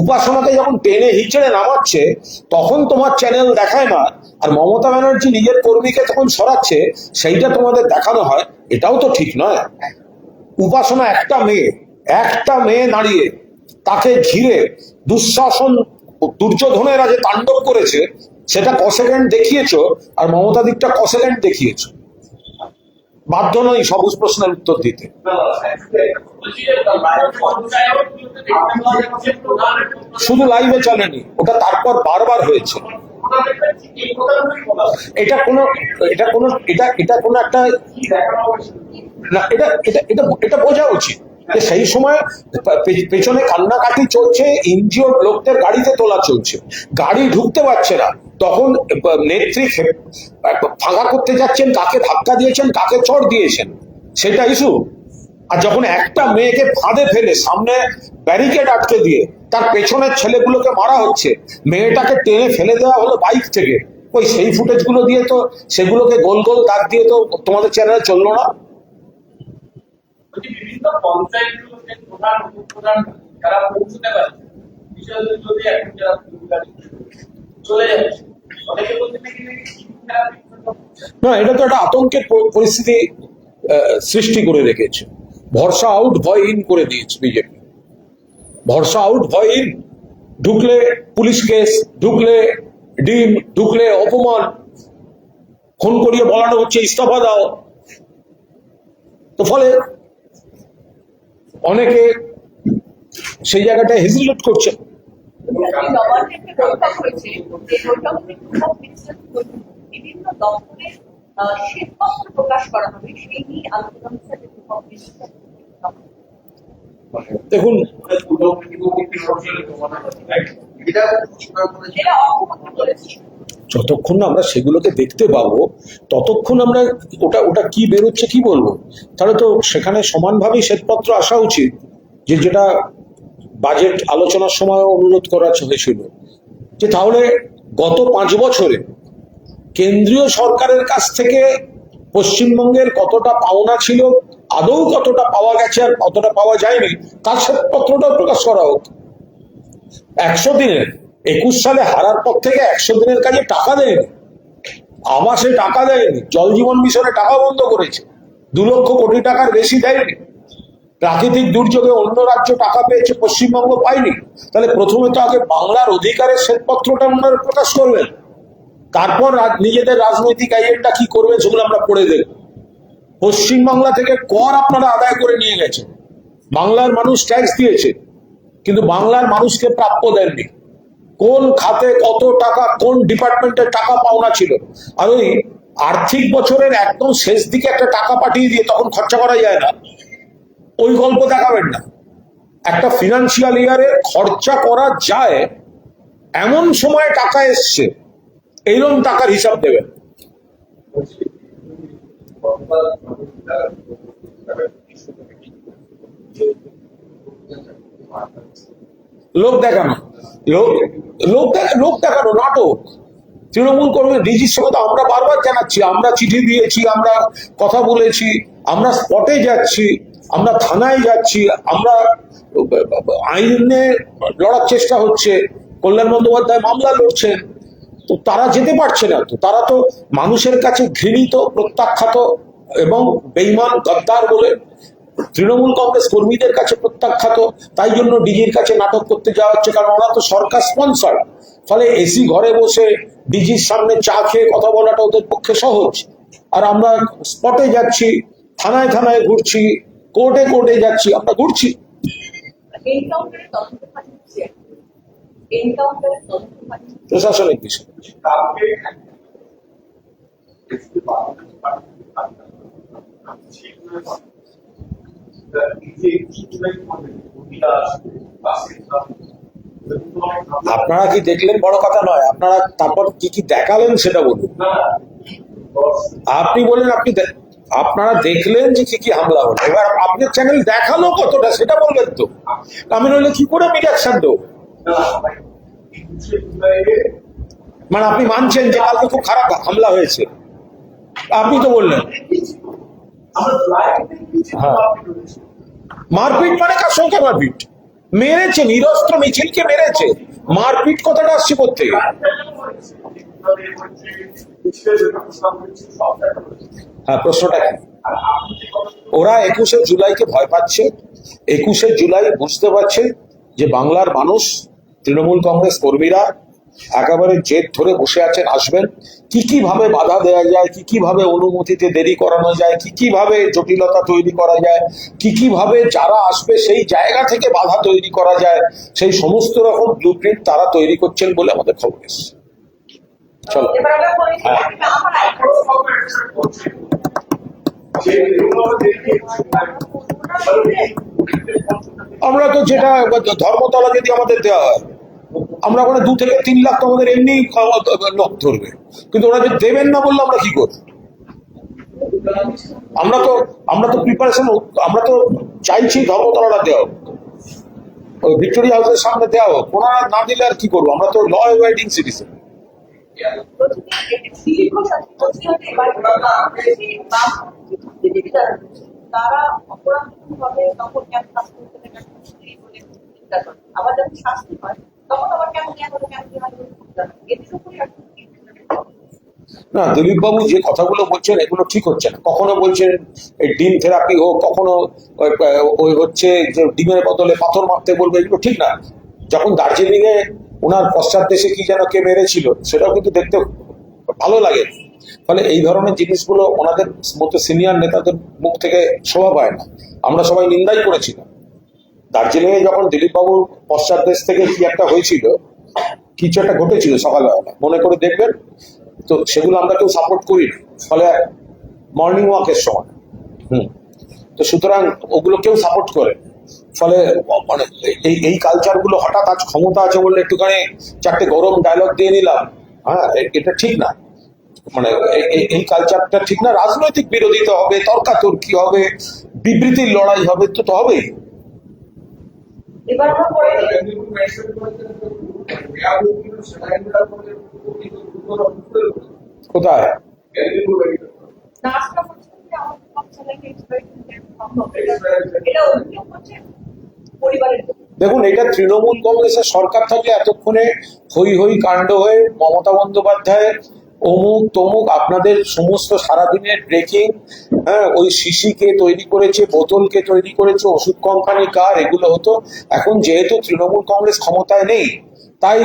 উপাসনাকে যখন টেনে হিচড়ে নামাচ্ছে, তখন তোমার চ্যানেল দেখায় না, আর মমতা ব্যানার্জি নিজের কর্মীকে তখন সরাচ্ছে, সেইটা তোমাদের দেখানো হয়। এটাও তো ঠিক নয়। উপাসনা একটা মেয়ে দাঁড়িয়ে, তাকে ঘিরে দুঃশাসন দুর্যোধনেরা যে তাণ্ডব করেছে, সেটা ক সেকেন্ড দেখিয়েছো, আর মমতা দিকটা ক সেকেন্ড দেখিয়েছো। বাধ্য নয় সবুজ প্রশ্নের উত্তর দিতে। শুধু লাইভে চলেনি, ওটা তারপর বারবার হয়েছে। এটা কোনো একটা না, এটা বোঝা উচিত যে সেই সময় পেছনে কান্নাকাটি চলছে, এনজিও লোকদের গাড়িতে তোলা চলছে, গাড়ি ঢুকতে পারছে না, তখন নেত্রী ফাঁকা করতে যাচ্ছেন, কাকে ধাক্কা দিয়েছেন, কাকে চড় দিয়েছেন, সেটা ইস্যু। আর যখন একটা মেয়েকে ফাঁদে ফেলে সামনে ব্যারিকেড আটকে দিয়ে তার পেছনের ছেলেগুলোকে মারা হচ্ছে, মেয়েটাকে টেনে ফেলে দেওয়া হলো বাইক থেকে, ওই সেই ফুটেজগুলো দিয়ে তো সেগুলোকে গোল গোল দাগ দিয়ে তো তোমাদের চ্যানেলে চললো না। বিভিন্ন পঞ্চায়েতগুলোতে প্রধান উপপ্রধান যারা পৌঁছতে পারছে, বিষয়গুলো যদি এখন যারা চলে যাচ্ছে, অনেকে বলতে না, এটা তো একটা আতঙ্কের পরিস্থিতি সৃষ্টি করে রেখেছে। ভরসা আউট, ভয় ইন করে দিয়েছে বিজেপি। ভরসা আউট, ভয় ইন, ঢুকলে পুলিশ কেস, ঢুকলে ডিম, ঢুকলে অপমান, ফোন করিয়ে বলানো হচ্ছে ইস্তফা দাও। তো ফলে অনেকে সেই জায়গাটায় হেজিটেট করছে। বিভিন্ন দপ্তরের শ্বেতপত্র প্রকাশ করা হবে, সেই নিয়ে আলোচনা দেখুন, যতক্ষণ না আমরা সেগুলোকে দেখতে পাবো, ততক্ষণ আমরা ওটা কি বেরোচ্ছে কি বলবো। তাহলে তো সেখানে সমানভাবেই শ্বেতপত্র আসা উচিত, যেটা বাজেট আলোচনার সময় অনুরোধ করা হয়েছিল, যে তাহলে গত 5 বছরে কেন্দ্রীয় সরকারের কাছ থেকে পশ্চিমবঙ্গের কতটা পাওনা ছিল, আদৌ কতটা পাওয়া গেছে আর কতটা পাওয়া যায়নি, তার শ্বেতপত্রটাও প্রকাশ করা হোক। 100 দিনের 21 সালে হারার পর থেকে 100 দিনের কাজে টাকা দেয়নি, আবাসে টাকা দেয়নি, জল জীবন মিশনে টাকা বন্ধ করেছে, 2 লক্ষ কোটি টাকার বেশি দেয়নি। প্রাকৃতিক দুর্যোগে অন্য রাজ্য টাকা পেয়েছে, পশ্চিমবঙ্গ পায়নি। তাহলে প্রথমে তো আগে বাংলার অধিকারের শ্বেতপত্রটা ওনারা প্রকাশ করবেন, তারপর নিজেদের রাজনৈতিক এজেন্ডা কি করবে সেগুলো আমরা পড়ে দেখব। পশ্চিমবাংলা থেকে কর আপনারা আদায় করে নিয়ে গেছেন, বাংলার মানুষ ট্যাক্স দিয়েছে, কিন্তু বাংলার মানুষকে প্রাপ্য দেননি। কোন খাতে কত টাকা, কোন ডিপার্টমেন্টের টাকা পাওনা ছিল, আর ওই আর্থিক বছরের একদম শেষ দিকে একটা টাকা পাঠিয়ে দিয়ে তখন খরচা করা যায় না, ওই গল্প দেখাবেন না। একটা ফিনান্সিয়াল ইয়ারে খরচা করা যায় এমন সময় টাকা এসছে, এইরকম টাকার হিসাব দেবেন। লোক দেখানো, লোক দেখানো নাটক। তৃণমূল কর্মী ডিজির সঙ্গে তো আমরা বারবার জানাচ্ছি, আমরা চিঠি দিয়েছি, আমরা কথা বলেছি, আমরা স্পটে যাচ্ছি, আমরা থানায় যাচ্ছি, আমরা আইনে লড়ার চেষ্টা হচ্ছে। কল্যাণ বন্দ্যোপাধ্যায় মামলা লড়ছেন, তো তারা যেতে পারছে না। তো তারা তো মানুষের কাছে ঘৃণিত, প্রত্যাখ্যাত এবং বেঈমান গদ্দার বলে তৃণমূল কংগ্রেস কর্মীদের কাছে প্রত্যাখ্যাত। তাই জন্য ডিজির কাছে নাটক করতে যাওয়া হচ্ছে, কারণ ওরা তো সরকার স্পন্সর। ফলে এসি ঘরে বসে ডিজির সামনে চা খেয়ে কথা বলাটা ওদের পক্ষে সহজ। আর আমরা স্পটে যাচ্ছি, থানায় থানায় ঘুরছি, কোর্টে কোর্টে যাচ্ছি, আমরা ঘুরছি। এনকাউন্টারের তদন্ত পাঠিয়েছে, এনকাউন্টারের তদন্ত পাঠিয়েছে প্রশাসনিক বিষয়। কাউকে আপনারা কি দেখলেন বড় কথা নয়, আপনারা তারপর কি কি দেখালেন সেটা বলুন। আপনি বলেন আপনারা দেখলেন যে কি কি হামলা হলো, এবার আপনার চ্যানেল দেখালো কতটা সেটা বলবেন তো। আমি নইলে কি করে রিয়াকশন দেবো? মানে আপনি মানছেন যে কালকে খুব খারাপ হামলা হয়েছে, আপনি তো বললেন। হ্যাঁ, মারপিট মানে কার সঙ্গে মারপিট? মেরেছে, নিরস্ত্র মিছিলকে মেরেছে। মারপিট কথাটা আসছে কোথেকে? হ্যাঁ, প্রশ্নটা কি? ওরা 21শে জুলাইকে ভয় পাচ্ছে। 21শে জুলাই বুঝতে পারছে যে বাংলার মানুষ, তৃণমূল কংগ্রেস কর্মীরা একেবারে জেদ ধরে বসে আছেন, আসবেন। কি কি ভাবে বাধা দেওয়া যায়, কি কি ভাবে অনুমতিতে দেরি করানো যায়, কি কি ভাবে জটিলতা তৈরি করা যায়, কি কি ভাবে যারা আসবে সেই জায়গা থেকে বাধা তৈরি করা যায়, সেই সমস্ত রকম ব্লুপ্রিন্ট তারা তৈরি করছেন বলে আমাদের খবর এসেছে। চলো, এবার আমরা বলেছি হ্যাঁ। আমরা তো যেটা ধর্মতলা যদি আমাদের দেওয়া হয়, আমরা ওখানে 2 থেকে 3 লাখ তো আমাদের এমনি লোক ধরবে, কিন্তু ওরা যদি দেবেন না বললে আমরা কি করবো? আমরা তো প্রিপারেশন, আমরা তো চাইছি ধর্মতলাটা দেওয়া হোক, ওই ভিক্টোরিয়া হাউসের সামনে দেওয়া হোক। ওনারা না দিলে আর কি করবো? আমরা তো ল অ্যাবাইডিং সিটিজেন। তারা অপরাধ হবে তখন কেন শাস্তি হতে পারে, আবার যখন শাস্তি হয় তখন আবার কেমন এদের উপরে না, দিলীপ বাবু যে কথাগুলো বলছেন এগুলো ঠিক হচ্ছে না। কখনো বলছেন এই ডিম থেরাপি হোক, কখনো ওই হচ্ছে যে ডিমের বদলে পাথর মারতে বলবে, এগুলো ঠিক না। যখন দার্জিলিং এ ওনার পশ্চাৎ দেশে কি যেন কে মেরেছিল, সেটাও কিন্তু দেখতে ভালো লাগে। ফলে এই ধরনের জিনিসগুলো ওনাদের মতো সিনিয়র নেতাদের মুখ থেকে শোভা পায় না। আমরা সবাই নিন্দাই করেছিলাম। দার্জিলিং এ যখন দিলীপ বাবুর পশ্চাৎ দেশ থেকে কি একটা হয়েছিল, কিছু একটা ঘটেছিল সকালবেলা, মনে করে দেখবেন। তো সেগুলো আমরা কেউ সাপোর্ট করি, ফলে মর্নিং ওয়াকের সময় তো সুতরাং ওগুলো কেউ সাপোর্ট করে। ফলে মানে এই কালচার গুলো হঠাৎ আজ ক্ষমতা আছে বললে একটুখানি 4টে গরম ডায়লগ দিয়ে নিলাম, হ্যাঁ, এটা ঠিক না। মানে এই কালচারটা ঠিক না। রাজনৈতিক বিরোধিতা হবে, তর্কাতর্কি হবে, বিবৃতির লড়াই হবে, তো হবেই। এবার আমরা পরে কোথায়? নাচটা করছেন যে আমাদের সব ছেলেকে এটা অভিযোগ করছে পরিবারের। দেখুন, এটা তৃণমূল কংগ্রেসের সরকার থাকলে এতক্ষণে হই হই কাণ্ড হয়ে মমতা বন্দ্যোপাধ্যায় অমুক তমুক আপনাদের সমস্ত সারাদিনের ব্রেকিং, হ্যাঁ, ওই শিশিকে তৈরি করেছে, বোতলকে তৈরি করেছে, ওষুধ কোম্পানি কার, এগুলো হতো। এখন যেহেতু তৃণমূল কংগ্রেস ক্ষমতায় নেই, তাই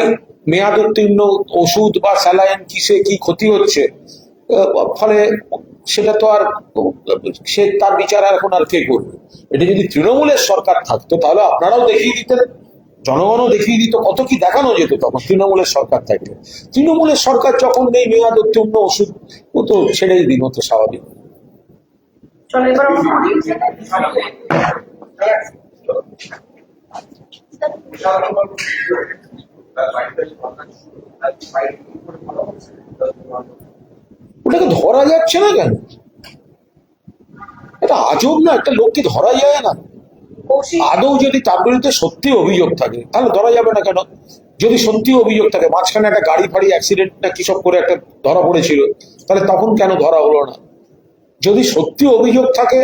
মেয়াদোত্তীর্ণ ওষুধ বা স্যালাইন কিসে কি ক্ষতি হচ্ছে, ফলে সেটা তো আর সে তার বিচার আর এখন আর কে করবে। এটা যদি তৃণমূলের সরকার থাকতো তাহলে আপনারাও দেখিয়ে দিতেন, জনগণও দেখিয়ে দিত, কত কি দেখানো যেত তখন তৃণমূলের সরকার থাকলে। তৃণমূলের সরকার যখন নেই, মেয়াদোত্তীর্ণ ওষুধ ও তো ছেড়েই দিন, হতো স্বাভাবিক। চলো এবার ওটাকে ধরা যাচ্ছে না কেন? এটা আজব না? একটা লোককে ধরা যায় না? কৌশিক আদৌ যদি তার বিরুদ্ধে সত্যি অভিযোগ থাকে তাহলে ধরা যাবে না কেন? যদি সত্যি অভিযোগ থাকে, মাঝখানে একটা গাড়ি ফাড়ি অ্যাক্সিডেন্ট না কিসব করে একটা ধরা পড়েছিল, তাহলে তখন কেন ধরা হলো না? যদি সত্যি অভিযোগ থাকে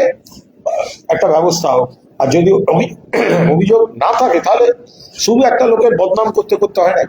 একটা ব্যবস্থা হোক, আর যদি অভিযোগ না থাকে তাহলে শুধু একটা লোকের বদনাম করতে করতে হয় না।